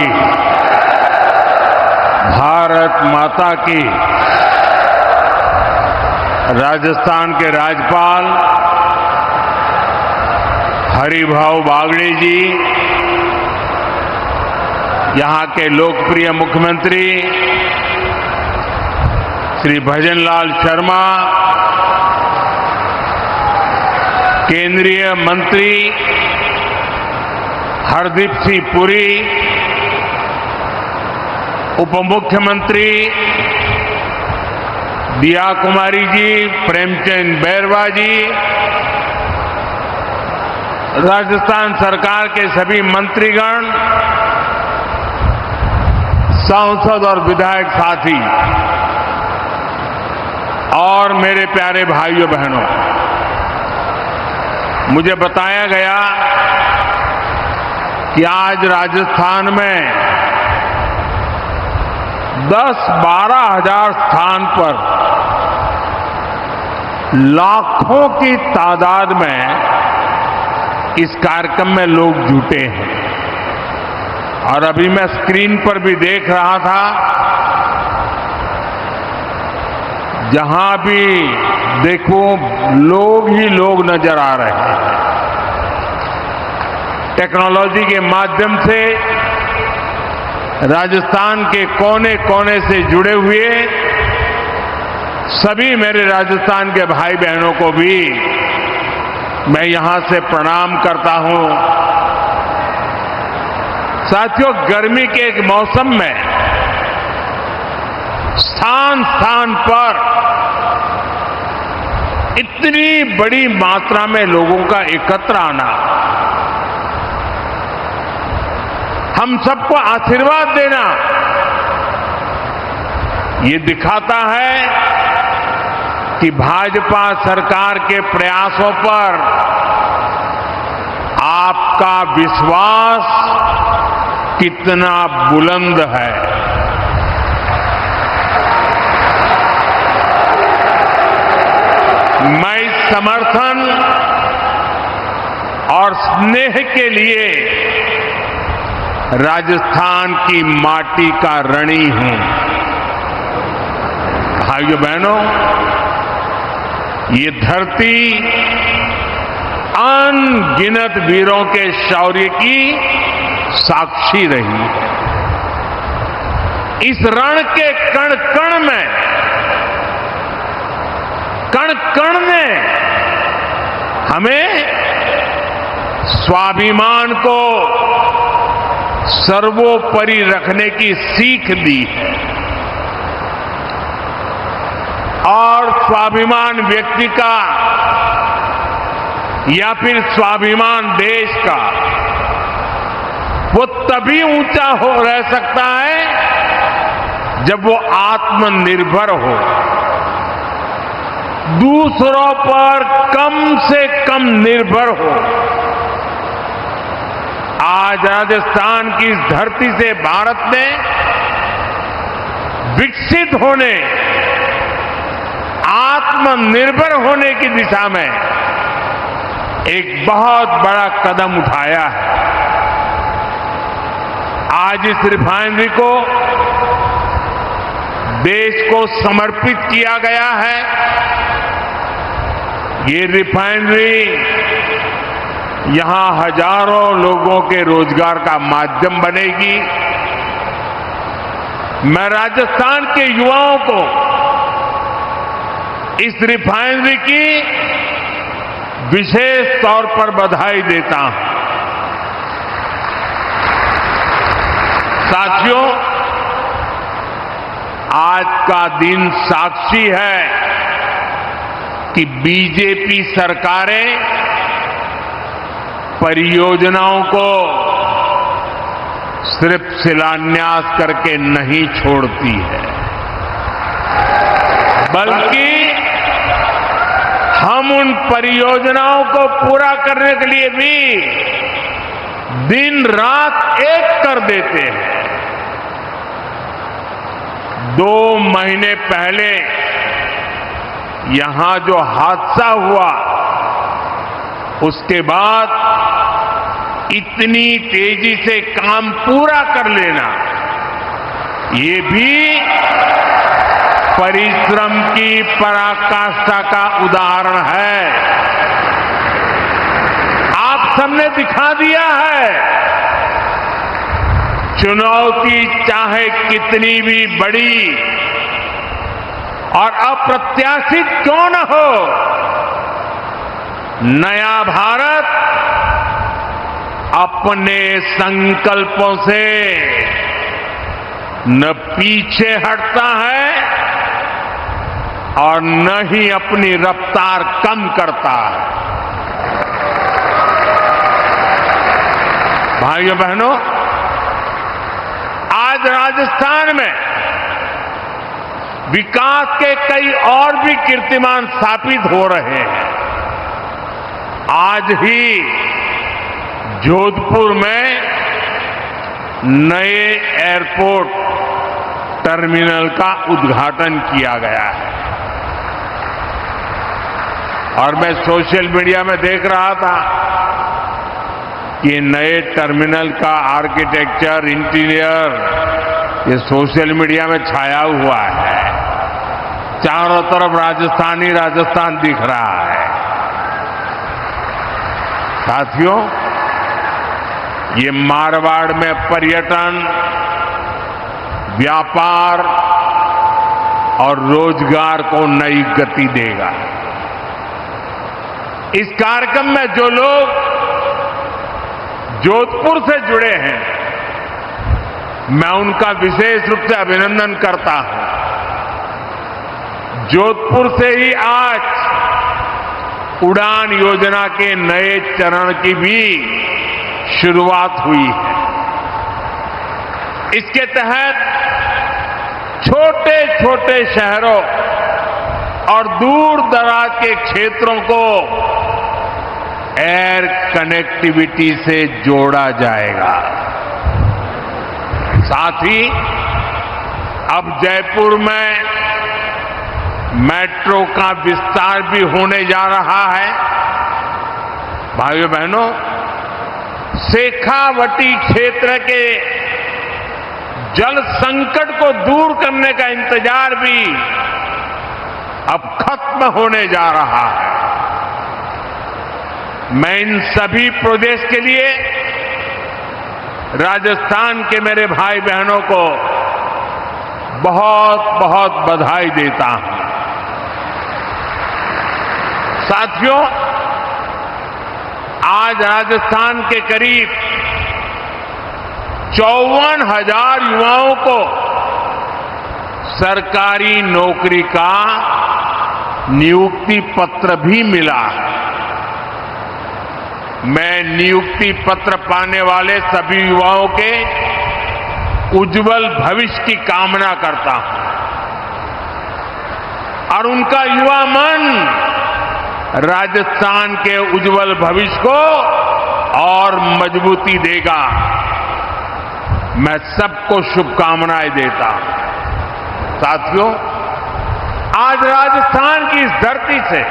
की, भारत माता की। राजस्थान के राज्यपाल हरिभाऊ बागड़े जी, यहां के लोकप्रिय मुख्यमंत्री श्री भजनलाल शर्मा, केंद्रीय मंत्री हरदीप सिंह पुरी, उप मुख्यमंत्री दिया कुमारी जी, प्रेमचंद बैरवा जी, राजस्थान सरकार के सभी मंत्रीगण, सांसद और विधायक साथी और मेरे प्यारे भाइयों बहनों, मुझे बताया गया कि आज राजस्थान में 10-12 हजार स्थान पर लाखों की तादाद में इस कार्यक्रम में लोग जुटे हैं। और अभी मैं स्क्रीन पर भी देख रहा था, जहां भी देखो लोग ही लोग नजर आ रहे हैं। टेक्नोलॉजी के माध्यम से राजस्थान के कोने कोने से जुड़े हुए सभी मेरे राजस्थान के भाई बहनों को भी मैं यहां से प्रणाम करता हूं। साथियों, गर्मी के एक मौसम में स्थान स्थान पर इतनी बड़ी मात्रा में लोगों का एकत्र आना हम सबको आशीर्वाद देना, ये दिखाता है कि भाजपा सरकार के प्रयासों पर आपका विश्वास कितना बुलंद है। मैं इस समर्थन और स्नेह के लिए राजस्थान की माटी का ऋणी हूं। भाइयों बहनों, ये धरती अनगिनत वीरों के शौर्य की साक्षी रही है। इस रण के कण कण में, कण कण ने हमें स्वाभिमान को सर्वोपरि रखने की सीख दी है। और स्वाभिमान व्यक्ति का या फिर स्वाभिमान देश का वो तभी ऊंचा हो रह सकता है जब वो आत्मनिर्भर हो, दूसरों पर कम से कम निर्भर हो। आज राजस्थान की इस धरती से भारत ने विकसित होने, आत्मनिर्भर होने की दिशा में एक बहुत बड़ा कदम उठाया है। आज इस रिफाइनरी को देश को समर्पित किया गया है। ये रिफाइनरी यहां हजारों लोगों के रोजगार का माध्यम बनेगी। मैं राजस्थान के युवाओं को इस रिफाइनरी की विशेष तौर पर बधाई देता हूं। साथियों, आज का दिन साक्षी है कि बीजेपी सरकारें परियोजनाओं को सिर्फ शिलान्यास करके नहीं छोड़ती है, बल्कि हम उन परियोजनाओं को पूरा करने के लिए भी दिन रात एक कर देते हैं। 2 महीने पहले यहां जो हादसा हुआ, उसके बाद इतनी तेजी से काम पूरा कर लेना, ये भी परिश्रम की पराकाष्ठा का उदाहरण है। आप सबने दिखा दिया है, चुनौती चाहे कितनी भी बड़ी और अप्रत्याशित क्यों न हो, नया भारत अपने संकल्पों से न पीछे हटता है और न ही अपनी रफ्तार कम करता है। भाइयों बहनों, आज राजस्थान में विकास के कई और भी कीर्तिमान स्थापित हो रहे हैं। आज ही जोधपुर में नए एयरपोर्ट टर्मिनल का उद्घाटन किया गया है और मैं सोशल मीडिया में देख रहा था कि नए टर्मिनल का आर्किटेक्चर, इंटीरियर, ये सोशल मीडिया में छाया हुआ है। चारों तरफ राजस्थान ही राजस्थान दिख रहा है। साथियों, ये मारवाड़ में पर्यटन, व्यापार और रोजगार को नई गति देगा। इस कार्यक्रम में जो लोग जोधपुर से जुड़े हैं, मैं उनका विशेष रूप से अभिनंदन करता हूं। जोधपुर से ही आज उड़ान योजना के नए चरण की भी शुरुआत हुई है। इसके तहत छोटे छोटे शहरों और दूर दराज के क्षेत्रों को एयर कनेक्टिविटी से जोड़ा जाएगा। साथ ही अब जयपुर में मेट्रो का विस्तार भी होने जा रहा है। भाइयों बहनों, शेखावटी क्षेत्र के जल संकट को दूर करने का इंतजार भी अब खत्म होने जा रहा है। मैं इन सभी प्रोजेक्ट्स के लिए राजस्थान के मेरे भाई बहनों को बहुत बहुत बधाई देता हूं। साथियों, आज राजस्थान के करीब 54,000 युवाओं को सरकारी नौकरी का नियुक्ति पत्र भी मिला है। मैं नियुक्ति पत्र पाने वाले सभी युवाओं के उज्जवल भविष्य की कामना करता हूं और उनका युवा मन राजस्थान के उज्जवल भविष्य को और मजबूती देगा। मैं सबको शुभकामनाएं देता हूं। साथियों, आज राजस्थान की इस धरती से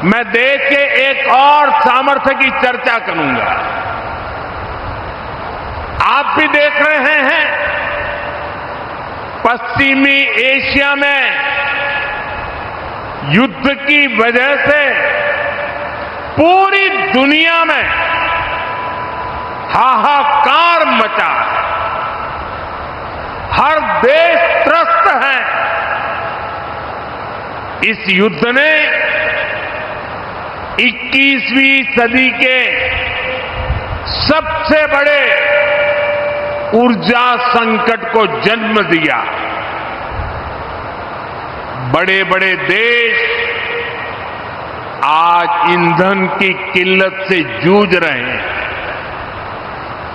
मैं देश के एक और सामर्थ्य की चर्चा करूंगा। आप भी देख रहे हैं, पश्चिमी एशिया में युद्ध की वजह से पूरी दुनिया में हाहाकार मचा है। हर देश त्रस्त है। इस युद्ध ने 21वीं सदी के सबसे बड़े ऊर्जा संकट को जन्म दिया। बड़े बड़े देश आज ईंधन की किल्लत से जूझ रहे हैं।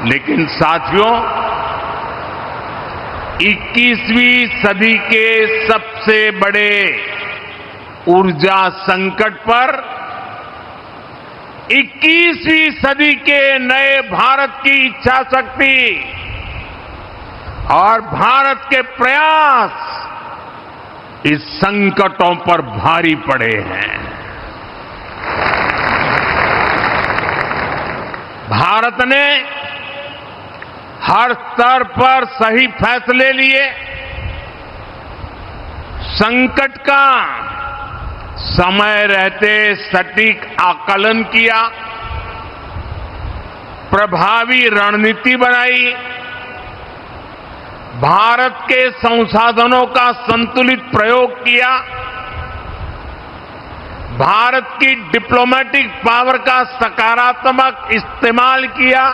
लेकिन साथियों, 21वीं सदी के सबसे बड़े ऊर्जा संकट पर 21वीं सदी के नए भारत की इच्छा शक्ति और भारत के प्रयास इस संकटों पर भारी पड़े हैं। भारत ने हर स्तर पर सही फैसले लिए, संकट का समय रहते सटीक आकलन किया, प्रभावी रणनीति बनाई, भारत के संसाधनों का संतुलित प्रयोग किया, भारत की डिप्लोमेटिक पावर का सकारात्मक इस्तेमाल किया